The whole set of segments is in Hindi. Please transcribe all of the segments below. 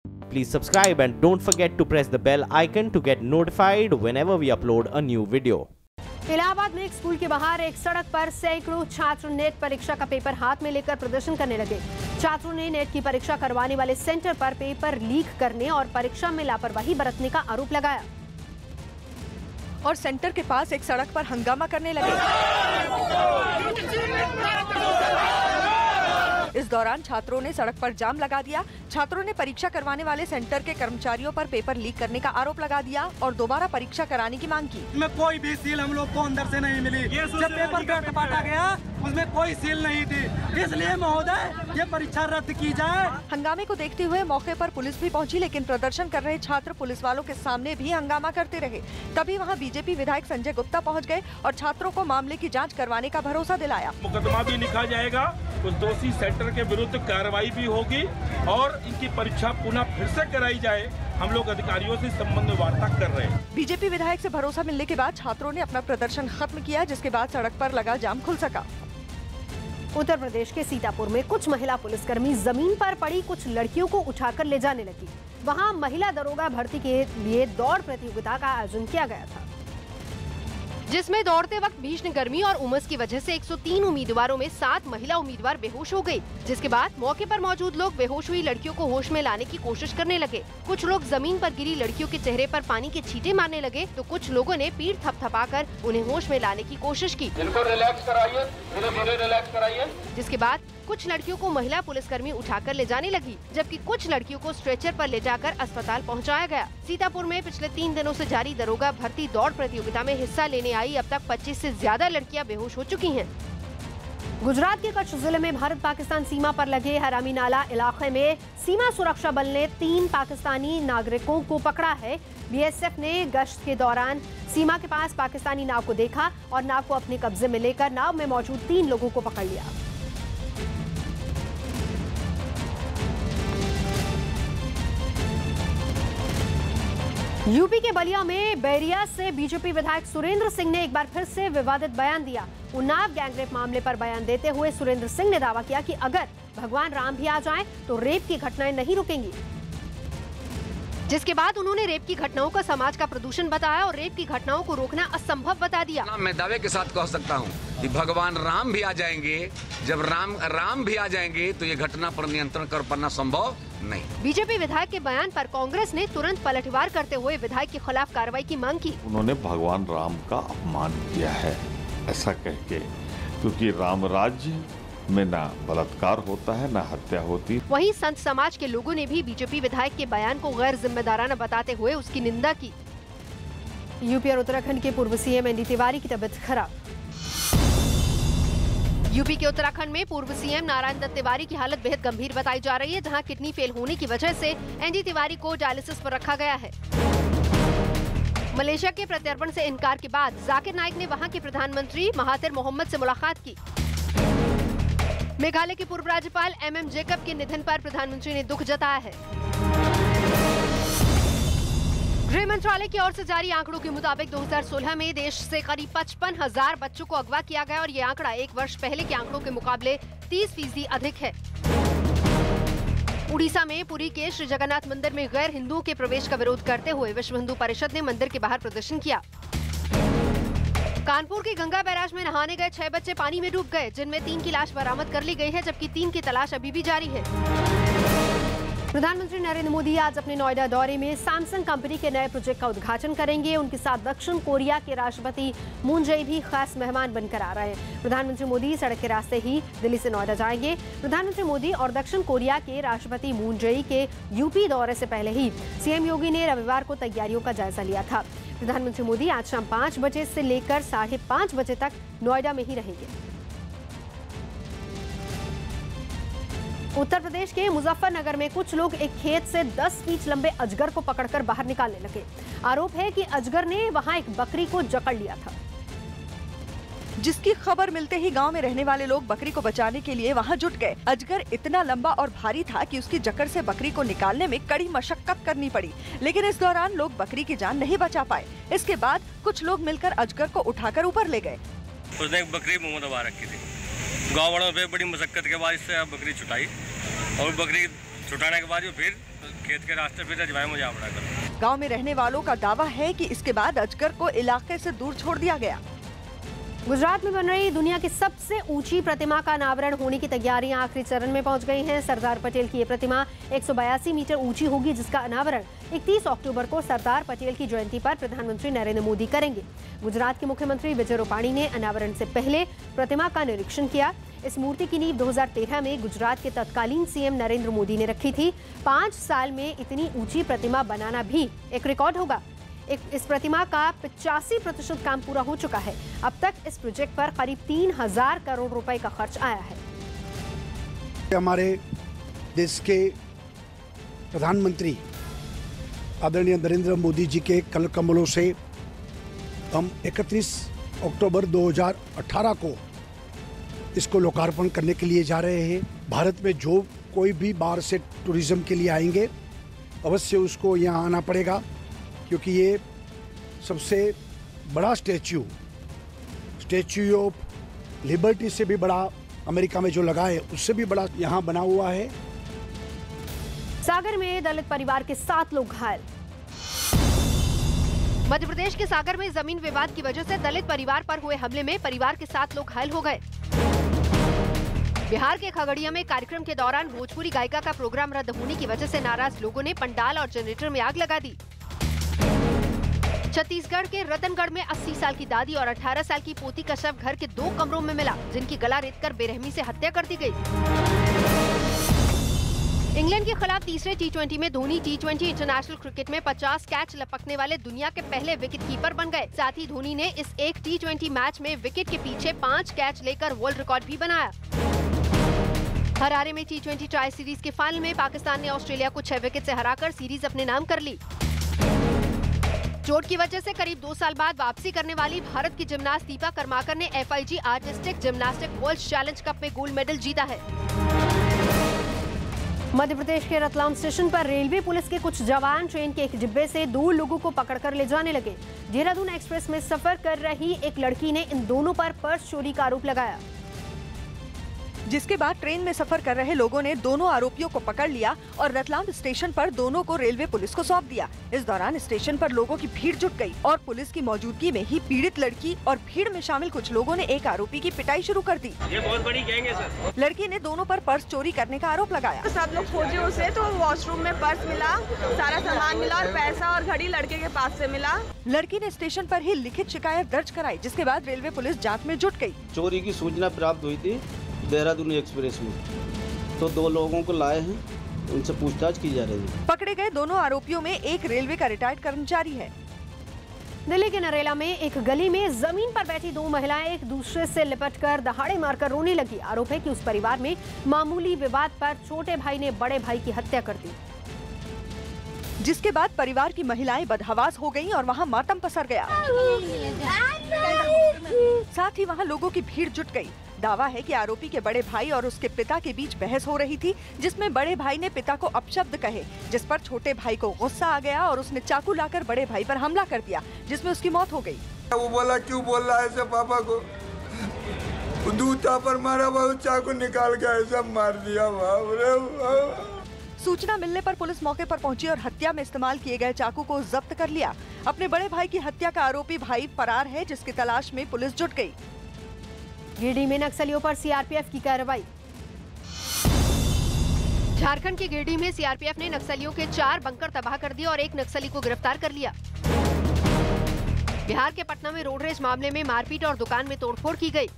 Please subscribe and don't forget to press the bell icon to get notified whenever we upload a new video. Allahabad में एक स्कूल के बाहर एक सड़क पर सैकड़ों छात्र नेट परीक्षा का पेपर हाथ में लेकर प्रदर्शन करने लगे। छात्रों ने नेट की परीक्षा करवाने वाले सेंटर पर पेपर लीक करने और परीक्षा में लापरवाही बरतने का आरोप लगाया और सेंटर के पास एक सड़क पर हंगामा करने लगे। इस दौरान छात्रों ने सड़क पर जाम लगा दिया। छात्रों ने परीक्षा करवाने वाले सेंटर के कर्मचारियों पर पेपर लीक करने का आरोप लगा दिया और दोबारा परीक्षा कराने की मांग की। उसमें कोई भी सील हम लोग को अंदर से नहीं मिली। जब पेपर बांटा गया उसमें कोई सील नहीं थी, इसलिए महोदय ये परीक्षा रद्द की जाए। हंगामे को देखते हुए मौके पर पुलिस भी पहुंची, लेकिन प्रदर्शन कर रहे छात्र पुलिस वालों के सामने भी हंगामा करते रहे। तभी वहां बीजेपी विधायक संजय गुप्ता पहुंच गए और छात्रों को मामले की जांच करवाने का भरोसा दिलाया। मुकदमा भी लिखा जाएगा, उस दोषी सेंटर के विरुद्ध कार्रवाई भी होगी और इनकी परीक्षा पुनः फिर से कराई जाए। हम लोग अधिकारियों से संबंध में वार्ता कर रहे हैं। बीजेपी विधायक से भरोसा मिलने के बाद छात्रों ने अपना प्रदर्शन खत्म किया, जिसके बाद सड़क पर लगा जाम खुल सका। उत्तर प्रदेश के सीतापुर में कुछ महिला पुलिसकर्मी जमीन पर पड़ी कुछ लड़कियों को उठाकर ले जाने लगी। वहां महिला दरोगा भर्ती के लिए दौड़ प्रतियोगिता का आयोजन किया गया था, जिसमें दौड़ते वक्त भीषण गर्मी और उमस की वजह से 103 उम्मीदवारों में 7 महिला उम्मीदवार बेहोश हो गई, जिसके बाद मौके पर मौजूद लोग बेहोश हुई लड़कियों को होश में लाने की कोशिश करने लगे। कुछ लोग जमीन पर गिरी लड़कियों के चेहरे पर पानी के छींटे मारने लगे, तो कुछ लोगों ने पीठ थपथपाकर उन्हें होश में लाने की कोशिश की। इनको रिलैक्स कराइए, धीरे-धीरे रिलैक्स कराइए। जिसके बाद कुछ लड़कियों को महिला पुलिसकर्मी उठाकर ले जाने लगी, जबकि कुछ लड़कियों को स्ट्रेचर पर ले जाकर अस्पताल पहुंचाया गया। सीतापुर में पिछले 3 दिनों से जारी दरोगा भर्ती दौड़ प्रतियोगिता में हिस्सा लेने आई अब तक 25 से ज्यादा लड़कियां बेहोश हो चुकी हैं। गुजरात के कच्छ जिले में भारत पाकिस्तान सीमा पर लगे हरामी नाला इलाके में सीमा सुरक्षा बल ने 3 पाकिस्तानी नागरिकों को पकड़ा है। बीएसएफ ने गश्त के दौरान सीमा के पास पाकिस्तानी नाव को देखा और नाव को अपने कब्जे में लेकर नाव में मौजूद 3 लोगों को पकड़ लिया। यूपी के बलिया में बैरिया से बीजेपी विधायक सुरेंद्र सिंह ने एक बार फिर से विवादित बयान दिया। उन्नाव गैंगरेप मामले पर बयान देते हुए सुरेंद्र सिंह ने दावा किया कि अगर भगवान राम भी आ जाएं तो रेप की घटनाएं नहीं रुकेंगी, जिसके बाद उन्होंने रेप की घटनाओं का समाज का प्रदूषण बताया और रेप की घटनाओं को रोकना असंभव बता दिया। मैं दावे के साथ कह सकता हूं कि भगवान राम भी आ जाएंगे, जब राम भी आ जाएंगे तो ये घटना पर नियंत्रण कर पाना संभव नहीं। बीजेपी विधायक के बयान पर कांग्रेस ने तुरंत पलटवार करते हुए विधायक के खिलाफ कार्रवाई की मांग की। उन्होंने भगवान राम का अपमान किया है ऐसा कह के, क्योंकि राम राज्य में ना बलात्कार होता है ना हत्या होती। वहीं संत समाज के लोगों ने भी बीजेपी विधायक के बयान को गैर जिम्मेदाराना बताते हुए उसकी निंदा की। यूपी और उत्तराखंड के पूर्व सीएम एनडी तिवारी की तबीयत खराब। यूपी के उत्तराखंड में पूर्व सीएम नारायण दत्त तिवारी की हालत बेहद गंभीर बताई जा रही है, जहां किडनी फेल होने की वजह से एनडी तिवारी को डायलिसिस पर रखा गया है। मलेशिया के प्रत्यर्पण से इनकार के बाद जाकिर नाइक ने वहां के प्रधानमंत्री महातिर मोहम्मद से मुलाकात की। मेघालय के पूर्व राज्यपाल एमएम जेकब के निधन पर प्रधानमंत्री ने दुख जताया है। गृह मंत्रालय की ओर से जारी आंकड़ों के मुताबिक 2016 में देश से करीब 55,000 बच्चों को अगवा किया गया और ये आंकड़ा 1 वर्ष पहले के आंकड़ों के मुकाबले 30% अधिक है। उड़ीसा में पुरी के श्री जगन्नाथ मंदिर में गैर हिंदुओं के प्रवेश का विरोध करते हुए विश्व हिंदू परिषद ने मंदिर के बाहर प्रदर्शन किया। कानपुर के गंगा बैराज में नहाने गए 6 बच्चे पानी में डूब गए, जिनमें 3 की लाश बरामद कर ली गई है, जबकि 3 की तलाश अभी भी जारी है। प्रधानमंत्री नरेंद्र मोदी आज अपने नोएडा दौरे में सैमसंग कंपनी के नए प्रोजेक्ट का उद्घाटन करेंगे। उनके साथ दक्षिण कोरिया के राष्ट्रपति मून जे भी खास मेहमान बनकर आ रहे हैं। प्रधानमंत्री मोदी सड़क के रास्ते ही दिल्ली से नोएडा जाएंगे। प्रधानमंत्री मोदी और दक्षिण कोरिया के राष्ट्रपति मून जे के यूपी दौरे से पहले ही सीएम योगी ने रविवार को तैयारियों का जायजा लिया था। प्रधानमंत्री मोदी आज शाम 5 बजे से लेकर 5:30 बजे तक नोएडा में ही रहेंगे। उत्तर प्रदेश के मुजफ्फरनगर में कुछ लोग एक खेत से 10 फीट लंबे अजगर को पकड़कर बाहर निकालने लगे। आरोप है कि अजगर ने वहां एक बकरी को जकड़ लिया था, जिसकी खबर मिलते ही गांव में रहने वाले लोग बकरी को बचाने के लिए वहां जुट गए। अजगर इतना लंबा और भारी था कि उसकी जकड़ से बकरी को निकालने में कड़ी मशक्कत करनी पड़ी, लेकिन इस दौरान लोग बकरी की जान नहीं बचा पाए। इसके बाद कुछ लोग मिलकर अजगर को उठाकर ऊपर ले गए। उसने एक बकरी मुंह में दबा रखी थी। गाँव वालों ने बड़ी मशक्कत के बाद इससे बकरी छुटाई और बकरी छुटाने के बाद फिर खेत के रास्ते पे जवाए मुझे आ पड़ा कर। गाँव में रहने वालों का दावा है कि इसके बाद अजगर को इलाके से दूर छोड़ दिया गया। गुजरात में बन रही दुनिया की सबसे ऊंची प्रतिमा का अनावरण होने की तैयारियां आखिरी चरण में पहुंच गई हैं। सरदार पटेल की ये प्रतिमा 182 मीटर ऊंची होगी, जिसका अनावरण 31 अक्टूबर को सरदार पटेल की जयंती पर प्रधानमंत्री नरेंद्र मोदी करेंगे। गुजरात के मुख्यमंत्री विजय रूपाणी ने अनावरण से पहले प्रतिमा का निरीक्षण किया। इस मूर्ति की नींव 2013 में गुजरात के तत्कालीन सीएम नरेंद्र मोदी ने रखी थी। 5 साल में इतनी ऊंची प्रतिमा बनाना भी एक रिकॉर्ड होगा। इस प्रतिमा का 85% काम पूरा हो चुका है। अब तक इस प्रोजेक्ट पर करीब 3000 करोड़ रुपए का खर्च आया है। हमारे देश के प्रधानमंत्री आदरणीय नरेंद्र मोदी जी के कल कमलों से हम 31 अक्टूबर 2018 को इसको लोकार्पण करने के लिए जा रहे हैं। भारत में जो कोई भी बाहर से टूरिज्म के लिए आएंगे अवश्य उसको यहाँ आना पड़ेगा, क्योंकि ये सबसे बड़ा स्टैच्यू ऑफ लिबर्टी से भी बड़ा अमेरिका में जो लगा है उससे भी बड़ा यहाँ बना हुआ है। सागर में दलित परिवार के 7 लोग घायल। मध्य प्रदेश के सागर में जमीन विवाद की वजह से दलित परिवार पर हुए हमले में परिवार के 7 लोग घायल हो गए। बिहार के खगड़िया में कार्यक्रम के दौरान भोजपुरी गायिका का प्रोग्राम रद्द होने की वजह से नाराज लोगों ने पंडाल और जनरेटर में आग लगा दी। छत्तीसगढ़ के रतनगढ़ में 80 साल की दादी और 18 साल की पोती का शव घर के 2 कमरों में मिला, जिनकी गला रेतकर बेरहमी से हत्या कर दी गई। इंग्लैंड के खिलाफ तीसरे T20 में धोनी T20 इंटरनेशनल क्रिकेट में 50 कैच लपकने वाले दुनिया के पहले विकेट कीपर बन गए। साथ ही धोनी ने इस एक T20 मैच में विकेट के पीछे 5 कैच लेकर वर्ल्ड रिकॉर्ड भी बनाया। हरारे में T20 ट्राई सीरीज के फाइनल में पाकिस्तान ने ऑस्ट्रेलिया को 6 विकेट से हराकर सीरीज अपने नाम कर ली। चोट की वजह से करीब 2 साल बाद वापसी करने वाली भारत की जिमनास्ट दीपा कर्माकर ने FIG artistic gymnastic world challenge cup में गोल्ड मेडल जीता है। मध्य प्रदेश के रतलाम स्टेशन पर रेलवे पुलिस के कुछ जवान ट्रेन के एक डिब्बे से 2 लोगों को पकड़कर ले जाने लगे। देहरादून एक्सप्रेस में सफर कर रही एक लड़की ने इन दोनों पर पर्स चोरी का आरोप लगाया, जिसके बाद ट्रेन में सफर कर रहे लोगों ने दोनों आरोपियों को पकड़ लिया और रतलाम स्टेशन पर दोनों को रेलवे पुलिस को सौंप दिया। इस दौरान स्टेशन पर लोगों की भीड़ जुट गई और पुलिस की मौजूदगी में ही पीड़ित लड़की और भीड़ में शामिल कुछ लोगों ने एक आरोपी की पिटाई शुरू कर दी। ये बहुत बड़ी गैंग है सर। लड़की ने दोनों पर पर्स चोरी करने का आरोप लगाया। 7 लोग खोजे उसे, तो वॉशरूम में पर्स मिला, सारा सामान मिला और पैसा और घड़ी लड़के के पास से मिला। लड़की ने स्टेशन पर ही लिखित शिकायत दर्ज कराई, जिसके बाद रेलवे पुलिस जाँच में जुट गयी। चोरी की सूचना प्राप्त हुई थी देहरादून एक्सप्रेस में, तो 2 लोगों को लाए हैं, उनसे पूछताछ की जा रही है। पकड़े गए दोनों आरोपियों में एक रेलवे का रिटायर्ड कर्मचारी है। दिल्ली के नरेला में एक गली में जमीन पर बैठी 2 महिलाएं एक दूसरे से लिपटकर दहाड़े मारकर रोने लगी। आरोप है कि उस परिवार में मामूली विवाद पर छोटे भाई ने बड़े भाई की हत्या कर दी, जिसके बाद परिवार की महिलाएं बदहवास हो गईं और वहां मातम पसर गया। साथ ही वहां लोगों की भीड़ जुट गई। दावा है कि आरोपी के बड़े भाई और उसके पिता के बीच बहस हो रही थी, जिसमें बड़े भाई ने पिता को अपशब्द कहे, जिस पर छोटे भाई को गुस्सा आ गया और उसने चाकू लाकर बड़े भाई पर हमला कर दिया, जिसमें उसकी मौत हो गई। वो बोला क्यों बोल रहा है ऐसे पापा को, दूता पर मारा, बहुत चाकू निकाल के ऐसा मार दिया। सूचना मिलने पर पुलिस मौके पर पहुंची और हत्या में इस्तेमाल किए गए चाकू को जब्त कर लिया। अपने बड़े भाई की हत्या का आरोपी भाई फरार है, जिसकी तलाश में पुलिस जुट गई। गिरिडीह में नक्सलियों पर सीआरपीएफ की कार्रवाई। झारखंड के गिरिडीह में सीआरपीएफ ने नक्सलियों के 4 बंकर तबाह कर दिए और एक नक्सली को गिरफ्तार कर लिया। बिहार के पटना में रोड रेज मामले में मारपीट और दुकान में तोड़फोड़ की गई।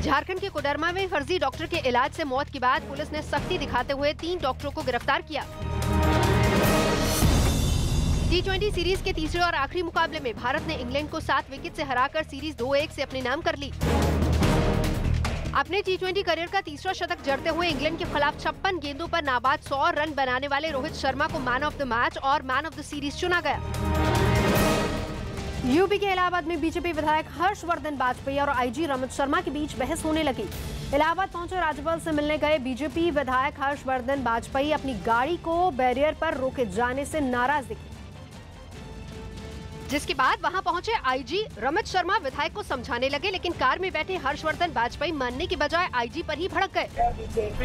झारखंड के कोडरमा में फर्जी डॉक्टर के इलाज से मौत के बाद पुलिस ने सख्ती दिखाते हुए 3 डॉक्टरों को गिरफ्तार किया। T20 सीरीज के तीसरे और आखिरी मुकाबले में भारत ने इंग्लैंड को 7 विकेट से हराकर सीरीज 2-1 से अपने नाम कर ली। अपने T20 करियर का तीसरा शतक जड़ते हुए इंग्लैंड के खिलाफ 56 गेंदों पर नाबाद 100 रन बनाने वाले रोहित शर्मा को मैन ऑफ द मैच और मैन ऑफ द सीरीज चुना गया। यूपी के इलाहाबाद में बीजेपी विधायक हर्षवर्धन बाजपेयी और आईजी रमत शर्मा के बीच बहस होने लगी। इलाहाबाद पहुंचे राज्यपाल से मिलने गए बीजेपी विधायक हर्षवर्धन बाजपेयी अपनी गाड़ी को बैरियर पर रोके जाने से नाराज दिखे, जिसके बाद वहां पहुंचे आईजी रमत शर्मा विधायक को समझाने लगे, लेकिन कार में बैठे हर्षवर्धन बाजपेयी मानने की बजाय आईजी पर ही भड़क गए।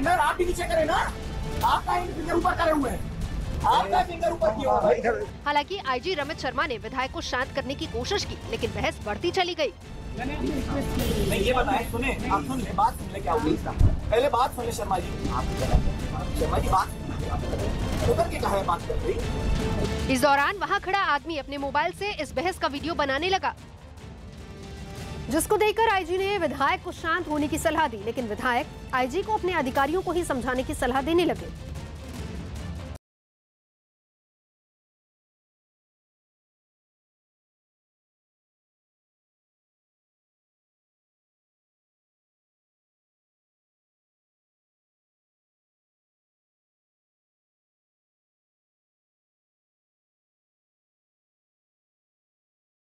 आप भी नीचे करें ना, आपका फिंगर ऊपर करे हुए हैं, आपका फिंगर ऊपर किया हुआ है। हालांकि आईजी रमेश शर्मा ने विधायक को शांत करने की कोशिश की, लेकिन बहस बढ़ती चली गई। नहीं ये बताएं, सुने आप, सुन ले बात, सुन ले क्या हुआ इसका, पहले बात सुन ले शर्मा जी, शर्मा जी बात उधर के कहा बात कर रही। इस दौरान वहां खड़ा आदमी अपने मोबाइल से इस बहस का वीडियो बनाने लगा, जिसको देखकर आईजी ने विधायक को शांत होने की सलाह दी, लेकिन विधायक आईजी को अपने अधिकारियों को ही समझाने की सलाह देने लगे।